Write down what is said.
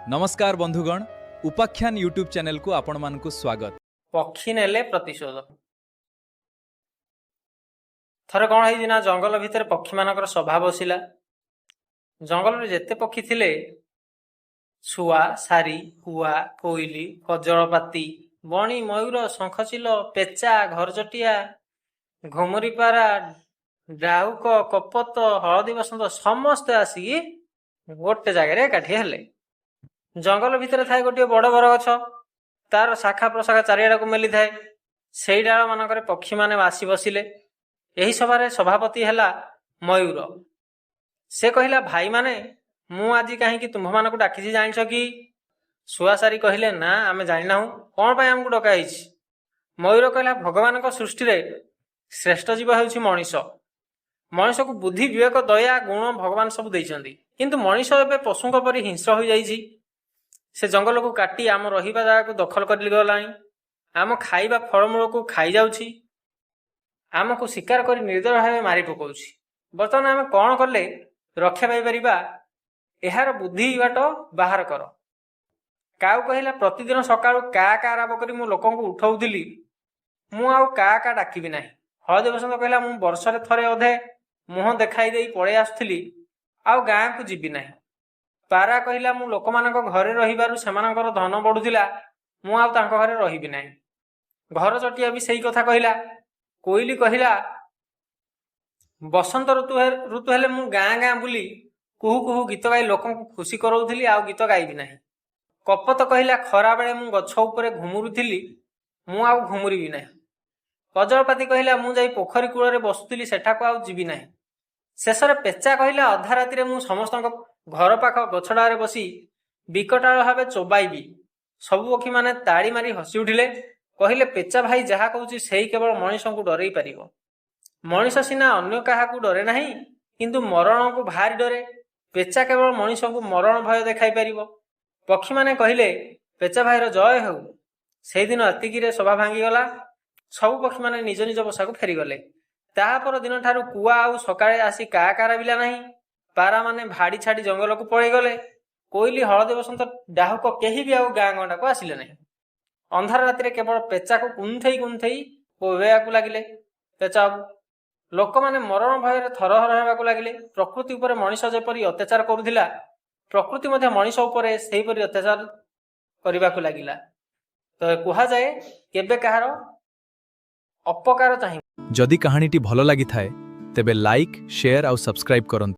नमस्कार बंधुगण उपाख्यान YouTube channel को आपण मानकु स्वागत। पक्षी नेले प्रतिशोध। थरे कौन है ना जंगल भितर पक्षी मानकर सभा बसिला। जंगल में जेते पक्षी थिले शुआ सारी कुआ कोइली कजलपाती बणी मयूर शंखचिल पेचा घरचटिया घुमुरीपारा डाउक कपत हलदी बसंत समस्ते आसिकी गोटे जगह एकाठी हेले। जंगल भितर थाए गोटे बड़ बर गछ तार शाखा प्रशाखा चारिआडा को मेली थाए। सेई डाल मानकर पक्षी माने आसी बसिले। एही सभारे सभापति हैला मयूर। से कहिला भाई माने मु आज कहीं तुम्भ मान को डाकी जानिछ कि? सुआसारी कहले ना आमे जानिना हूँ कौन पाई हमको डका। मयूर कहला भगवान सृष्टि रे श्रेष्ठ जीव हेउछि मनीष। मनीष को बुद्धि विवेक दया गुण भगवान सब देइछन्ति, किंतु मनीष एबे पशुଙ୍କ परि हिंस्र हो जाइछि। से जंगल को काटी आम रहिबा जगह को दखल कर गलानी। आम खाइबा फलमूल को खाई जाउछि। आमको शिकार कर निर्दय भाव मारि पकाउछि। बर्तमान आम कौन कले रक्षा पाई परिबा? एहार बुद्धि बाट बाहर कर। काउ कहला प्रतिदिन सकाळु का का आरंभ करी मु लोकंकु उठाउथिली, मु आउ का डाकिबि नाही। हळदी बसंत कहला मु वर्षरे थरे अधे मुह देखाई देई पळे आसुथिली, आउ गाँ को जीबि नाही। पारा कहला मु लोक मानक घरे रहिबारु सेमानकर धन बढ़ुथिला, मु आउ तांको घरे रहिबि नाही। घर चटिया भी सेही कथा कहला। कोइली कहला बसंत ऋतु हेले मु गाँ गाँ बुली कुहू कुहू गीत गाई लोकंकु खुशी करौथिली, आउ गीत गाइबि नाही। कपत कहला खरा बेले मु गछ उपरे घुमुरुथिली, मु आउ घुमुरिबि नाही। कजलपाती कहला मु जाई पोखरी कूଳରେ बसुथिली, सेठाको आउ जीबि नाही। शेषरे पेचा कहला अधा राति मु समस्तक घर पाख गछडारे बसी विकटाळ भावे चोबाइबी। सबु पक्षी माने ताड़ी मारी हसी उठिले। कहले पेचा भाई जहा कहूछि सेही केवल मनीष को डरई पारिबो। मनीष सिना अन्य काहाकू डरे नाही, किंतु मरण को भारी डरे। पेचा केवल मनीष को मरण भय देखाई पारिबो। पक्षी माने कहले पेचा भाईर जय हेउ। सेही दिन अतिकिरे सभा भांगी गला। सबु पक्षी माने निज निज बसाकू फेरी गले। तापर दिन ठारू कुआ आउ सकाळे आसी का काराबिला नाही। पारा माने भाड़ी छाड़ी जंगल को पळै गले। कोइली हळदी बसंत डाहुक केही भी आउ गाँ गंडा को आसिले नाही। अंधार राति केवल पेचा को कुंथई कुंथई बोवेयाकू लागिले। पेचा लोक माने मरण भय थरहर हेबाकू लागिले। प्रकृति उपरे मनीष जेपरि अत्याचार करुथिला, प्रकृति मध्ये मनीष उपरे सेहीपरि अत्याचार करिबाकू लागिला। तो कुहा जाए केबे कहार अपकार चाहि। जदि कहानीटी भल लागि थाए तेबे लाइक शेयर आउ सब्सक्राइब करंतु।